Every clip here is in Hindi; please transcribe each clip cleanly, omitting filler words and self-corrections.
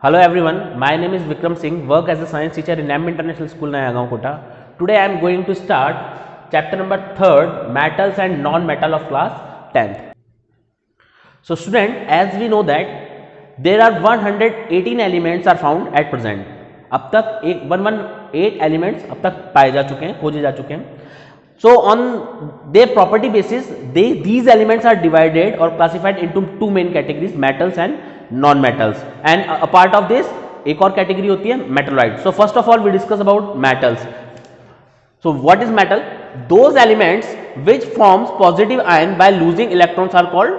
Hello everyone, my name is Vikram Singh, work as a science teacher in NAM International School, Nayagaon, Kota. Today I am going to start chapter number 3rd, metals and non-metal of class 10th. So student, as we know that there are 118 elements are found at present. अब तक 118 elements अब तक पाए जा चुके हैं, खोजे जा चुके हैं. So on their property basis, these elements are divided or classified into two main categories, metals and non-metals. And a part of this एक और category होती है metalloid. So first of all we discuss about metals. So what is metal? Those elements which forms positive ion by losing electrons are called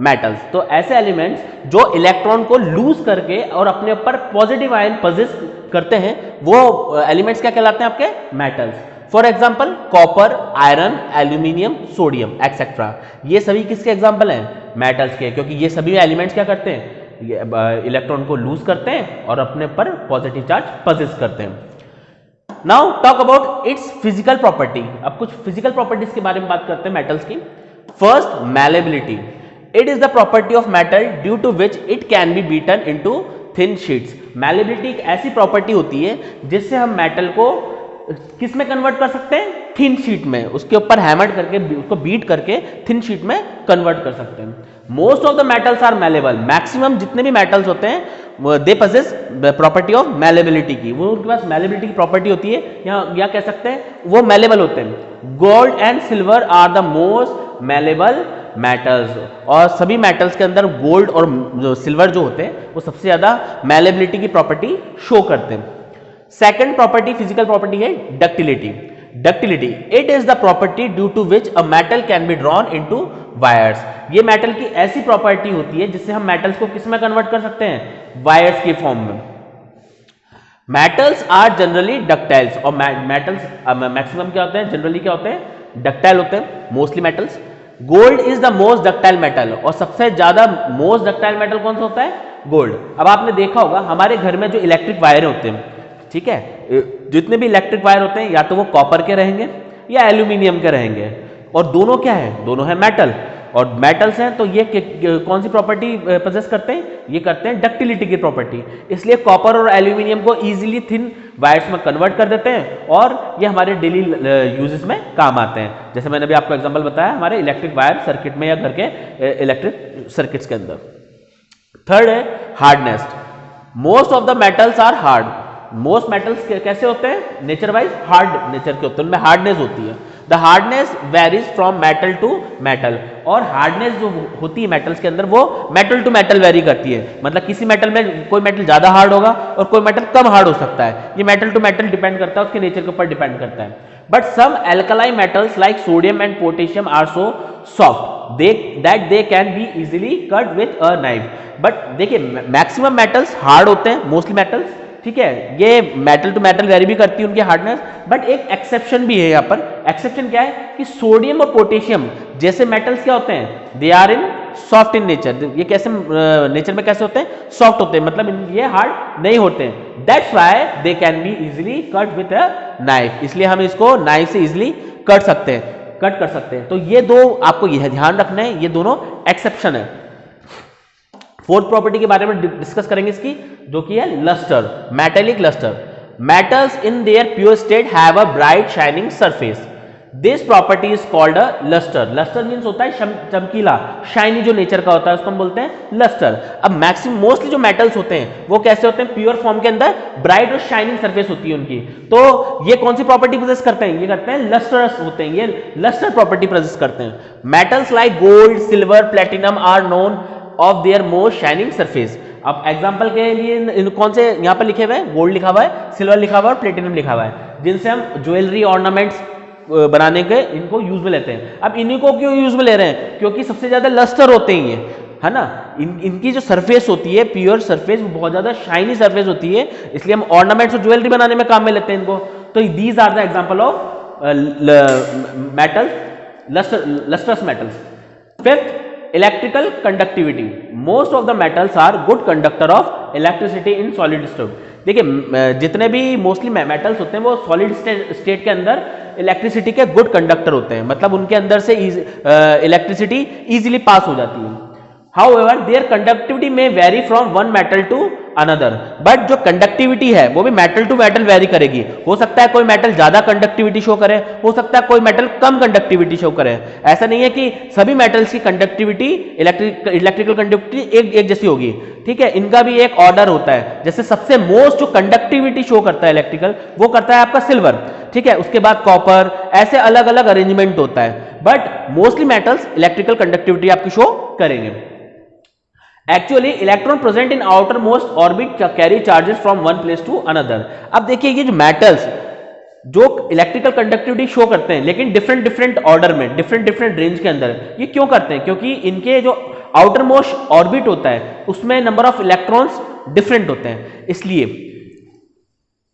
metals. तो ऐसे elements जो इलेक्ट्रॉन को लूज करके और अपने ऊपर पॉजिटिव आयन पोजेस करते हैं वो एलिमेंट्स क्या कहलाते हैं आपके metals. For example copper, iron, aluminium, sodium etcetera, ये सभी किसके एग्जाम्पल हैं? मेटल्स के, क्योंकि ये सभी एलिमेंट्स क्या करते हैं? इलेक्ट्रॉन को लूज करते हैं और अपने पर पॉजिटिव चार्ज पोजेस करते हैं. Now talk about it's physical property. अब कुछ फिजिकल प्रॉपर्टीज के बारे में बात करते हैं मेटल्स की. First, malleability. It is the property of metal due to which it can be beaten into thin sheets. Malleability एक ऐसी प्रॉपर्टी होती है जिससे हम मेटल को किस में कन्वर्ट कर सकते हैं? थिन शीट में. उसके ऊपर हैमर करके उसको बीट करके थिन शीट में कन्वर्ट कर सकते हैं. Most of the metals are malleable. Maximum जितने भी मेटल्स होते हैं they possess property of malleability की. वो उनके पास मैलेबिलिटी की प्रॉपर्टी होती है, या कह सकते हैं वो मैलेबल होते हैं. Gold and silver are the most malleable metals. और सभी मेटल्स के अंदर गोल्ड और सिल्वर जो होते हैं वो सबसे ज्यादा मैलेबिलिटी की प्रॉपर्टी शो करते हैं. सेकेंड प्रॉपर्टी, फिजिकल प्रॉपर्टी है ductility. Ductility, it is the property due to which a metal can be drawn into wires. ये मेटल की ऐसी प्रॉपर्टी होती है जिससे हम मेटल्स को किस में कन्वर्ट कर सकते हैं? वायर्स की फॉर्म में. Metals are generally ductiles. और मेटल्स मैक्सिमम क्या होते हैं? जनरली क्या होते हैं? डक्टाइल होते हैं. Mostly metals. Gold is the most ductile metal. और सबसे ज्यादा मोस्ट डक्टाइल मेटल कौन सा होता है? गोल्ड. अब आपने देखा होगा हमारे घर में जो इलेक्ट्रिक वायर होते हैं, ठीक है, जितने भी इलेक्ट्रिक वायर होते हैं या तो वो कॉपर के रहेंगे या एल्यूमिनियम के रहेंगे, और दोनों क्या है? दोनों है मेटल. और मेटल्स हैं तो ये कौन सी प्रॉपर्टी पोजेस करते हैं? ये करते हैं डक्टिलिटी की प्रॉपर्टी. इसलिए कॉपर और एल्यूमिनियम को इजीली थिन वायर्स में कन्वर्ट कर देते हैं और ये हमारे डेली यूजेस में काम आते हैं. जैसे मैंने अभी आपको एग्जांपल बताया हमारे इलेक्ट्रिक वायर सर्किट में या घर के इलेक्ट्रिक सर्किट्स के अंदर. थर्ड है hardness. Most of the metals are hard. Most metals कैसे होते हैं? नेचर वाइज हार्ड नेचर के होते हैं, उनमें हार्डनेस होती है. The hardness varies from metal to metal. और हार्डनेस जो होती है मेटल्स के अंदर वो मेटल टू मेटल वेरी करती है. मतलब किसी मेटल में कोई मेटल ज्यादा हार्ड होगा और कोई मेटल कम हार्ड हो सकता है. ये मेटल टू मेटल डिपेंड करता है, उसके नेचर के ऊपर डिपेंड करता है. But some alkaline metals like sodium and potassium are so soft that they can be easily cut with a knife. But देखिए मैक्सिमम मेटल्स हार्ड होते हैं, मोस्टली मेटल्स, ठीक है, ये मेटल टू मेटल वेरी भी करती है उनकी हार्डनेस. बट एक एक्सेप्शन भी है यहाँ पर. एक्सेप्शन क्या है कि सोडियम और पोटेशियम जैसे मेटल्स क्या होते हैं? They are in soft in nature. ये कैसे नेचर में कैसे होते हैं? सॉफ्ट होते हैं, मतलब ये हार्ड नहीं होते हैं. That's why they can be easily cut with a knife. इसलिए हम इसको नाइफ से इजिली कट कर सकते हैं. तो ये दो आपको यह ध्यान रखना है, ये दोनों एक्सेप्शन है. फोर्थ प्रॉपर्टी के बारे में डिस्कस करेंगे इसकी, जो कि है lustre, metallic lustre. Metals in their pure state have a bright shining surface. This property is called a lustre. Lustre means होता है चमकीला, शाइनी जो नेचर का होता है उसको हम बोलते हैं लस्टर. अब मैक्सिमम मोस्टली जो मेटल्स होते हैं वो कैसे होते हैं? प्योर फॉर्म के अंदर ब्राइट और शाइनिंग सरफेस होती है उनकी. तो ये कौन सी प्रॉपर्टी पोजेस करते हैं? ये करते हैं लस्टरस होते हैं, ये लस्टर प्रॉपर्टी पोजेस करते हैं. Metals like gold, silver, platinum are known of their most shining surface. अब एग्जांपल के लिए कौन से यहाँ पर लिखे हुए हैं? गोल्ड लिखा हुआ है, सिल्वर लिखा हुआ है और प्लेटिनम लिखा हुआ है, जिनसे हम ज्वेलरी ऑर्नामेंट्स बनाने के इनको यूज में लेते हैं. अब इन्हीं को क्यों यूज में ले रहे हैं? क्योंकि सबसे ज्यादा लस्टर होते हैं ये, है ना. इनकी जो सरफेस होती है प्योर सरफेस वो बहुत ज्यादा शाइनी सरफेस होती है, इसलिए हम ऑर्नामेंट्स और ज्वेलरी बनाने में काम में लेते हैं इनको. तो these are the example of metal lustrous metals. Fifth, electrical conductivity. Most of the metals are good conductor of electricity in solid state. देखिए जितने भी मोस्टली मेटल्स होते हैं वो सॉलिड स्टेट के अंदर इलेक्ट्रिसिटी के गुड कंडक्टर होते हैं, मतलब उनके अंदर से इलेक्ट्रिसिटी इजीली पास हो जाती है. However, their conductivity may vary from one metal to another. But जो कंडक्टिविटी है वो भी मेटल टू मेटल वेरी करेगी. हो सकता है कोई मेटल ज्यादा कंडक्टिविटी शो करे, हो सकता है कोई मेटल कम कंडक्टिविटी शो करे. ऐसा नहीं है कि सभी मेटल्स की कंडक्टिविटी इलेक्ट्रिकल कंडक्टिविटी एक जैसी होगी. ठीक है, इनका भी एक ऑर्डर होता है. जैसे सबसे मोस्ट जो कंडक्टिविटी शो करता है इलेक्ट्रिकल, वो करता है आपका सिल्वर. ठीक है, उसके बाद कॉपर, ऐसे अलग अलग अरेंजमेंट होता है. But mostly metals electrical conductivity आपकी शो करेंगे. Actually electron present in outer most orbit carry charges from one place to another. अब देखिए ये जो मेटल्स जो इलेक्ट्रिकल कंडक्टिविटी शो करते हैं लेकिन डिफरेंट डिफरेंट ऑर्डर में, डिफरेंट डिफरेंट रेंज के अंदर, ये क्यों करते हैं? क्योंकि इनके जो आउटर मोस्ट ऑर्बिट होता है उसमें नंबर ऑफ इलेक्ट्रॉन्स डिफरेंट होते हैं, इसलिए.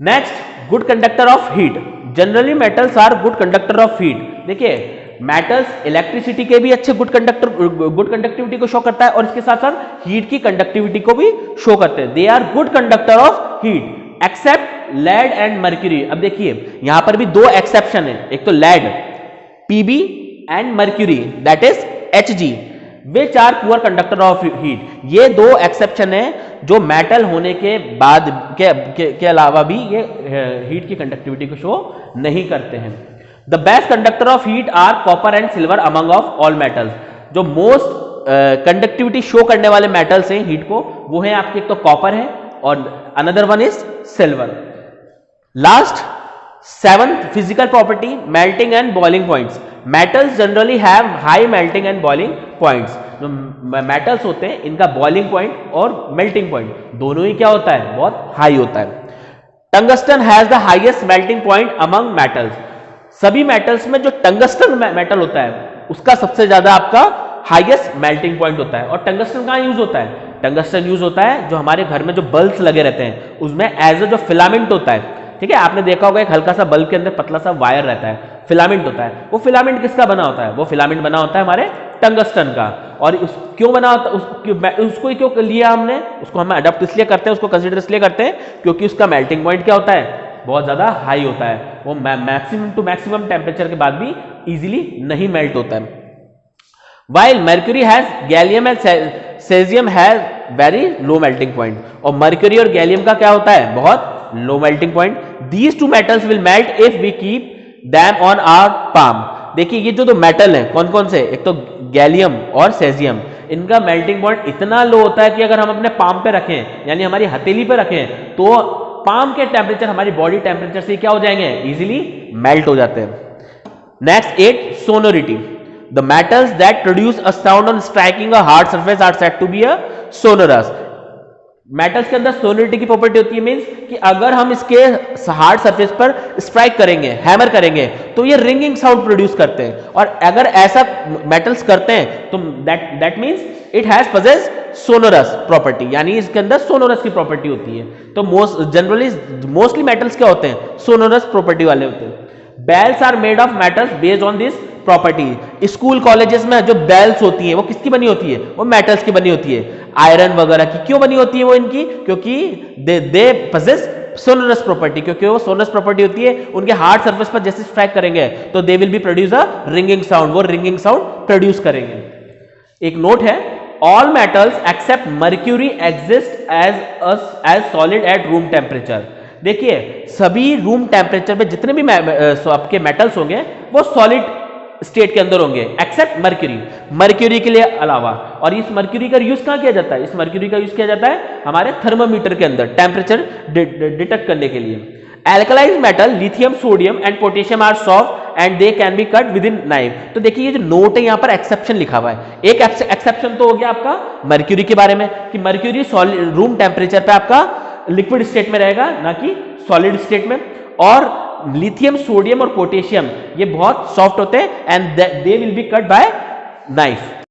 Next, good conductor of heat. Generally metals are good conductor of heat. देखिए मेटल्स इलेक्ट्रिसिटी के भी अच्छे गुड कंडक्टिविटी को शो करता है और इसके साथ साथ हीट की कंडक्टिविटी को भी शो करते हैं. They are good conductor of heat except lead and mercury. अब देखिए यहां पर भी दो एक्सेप्शन है. एक तो lead Pb and mercury that is Hg, which are poor conductor of heat. ये दो एक्सेप्शन है जो मेटल होने के बाद के अलावा भी ये हीट की कंडक्टिविटी को शो नहीं करते हैं. The best conductor of heat are copper and silver among of all metals. जो मोस्ट कंडक्टिविटी शो करने वाले मेटल्स हैं हीट को, वो है आपके, एक तो कॉपर है और another one is silver. Last, seventh physical property, melting and boiling points. Metals generally have high melting and boiling points. जो मेटल्स होते हैं इनका बॉइलिंग पॉइंट और मेल्टिंग पॉइंट दोनों ही क्या होता है? बहुत हाई होता है. Tungsten has the highest melting point among metals. सभी मेटल्स में जो टंगस्टन मेटल होता है उसका सबसे ज्यादा आपका हाईएस्ट मेल्टिंग पॉइंट होता है. और टंगस्टन कहां यूज होता है? टंगस्टन यूज होता है जो हमारे घर में जो बल्ब्स लगे रहते हैं उसमें एज अ जो फिलामेंट होता है. ठीक है, आपने देखा होगा एक हल्का सा बल्ब के अंदर पतला सा वायर रहता है, फिलामेंट होता है. वो फिलामेंट किसका बना होता है? वो फिलामेंट बना होता है हमारे टंगस्टन का. और क्यों बना होता है? उसको क्यों लिया हमने? उसको हम अडॉप्ट इसलिए करते हैं, उसको कंसिडर इसलिए करते हैं क्योंकि उसका मेल्टिंग पॉइंट क्या होता है? बहुत ज्यादा हाई होता है. वो मैक्सिमम टू मैक्सिमम टेम्परेचर के बाद भी इजीली नहीं मेल्ट होता है. While mercury has gallium and caesium has very low melting point. और मर्क्यूरी और गैलियम का क्या होता है? बहुत low melting point. These two metals will melt if we keep them on our palm. देखिए ये जो मेटल है कौन कौन से, एक तो गैलियम और सेजियम, इनका मेल्टिंग पॉइंट इतना लो होता है कि अगर हम अपने पाम पे रखें यानी हमारी हथेली पे रखें तो पाम के टेम्परेचर हमारी बॉडी टेम्परेचर से क्या हो जाएंगे? इजीली मेल्ट हो जाते हैं. Next 8, sonority. The metals that produce a sound on striking a hard surface are said to be a sonorous. Metals के अंदर सोनोरिटी की प्रॉपर्टी होती है, मींस कि अगर हम इसके हार्ड सरफेस पर स्ट्राइक करेंगे, हैमर करेंगे, तो ये रिंगिंग साउंड प्रोड्यूस करते हैं. और अगर ऐसा मेटल्स करते हैं तो that means it has possess sonorous property, यानी इसके अंदर सोनोरस की प्रॉपर्टी होती है. तो मोस्टली मेटल्स क्या होते हैं? सोनोरस प्रॉपर्टी वाले होते हैं. Bells are made of metals based on this property. School colleges में जो बेल्स होती है वो किसकी बनी होती है? वो मेटल्स की बनी होती है, आयरन वगैरह की. क्यों बनी होती है वो इनकी? क्योंकि दे पजेस सोनोरस प्रॉपर्टी. क्योंकि वो सोनोरस प्रॉपर्टी होती है, उनके हार्ड सरफेस पर जैसे स्ट्राइक करेंगे तो they will be produce a ringing sound. वो रिंगिंग साउंड प्रोड्यूस करेंगे. एक नोट है, all metals except mercury exist as solid at room temperature. देखिए सभी रूम टेम्परेचर पे जितने भी आपके मेटल्स होंगे वो सॉलिड स्टेट के अंदर होंगे एक्सेप्ट मर्क्यूरी. मर्क्यूरी के लिए अलावा. और इस मर्क्यूरी का यूज कहां किया जाता है? इस मर्क्यूरी का यूज किया जाता है हमारे थर्मामीटर के अंदर टेम्परेचर डिटेक्ट करने के लिए. Alkalized metal, lithium, sodium and potassium are soft and they can be cut within knife. तो देखिए ये जो नोट है यहाँ पर एक्सेप्शन लिखा हुआ है. एक एक्सेप्शन तो हो गया आपका मर्क्यूरी के बारे में कि मर्क्यूरी रूम टेम्परेचर पे आपका लिक्विड स्टेट में रहेगा ना कि सॉलिड स्टेट में. और लिथियम, सोडियम और पोटेशियम ये बहुत सॉफ्ट होते हैं and they will be cut by knife.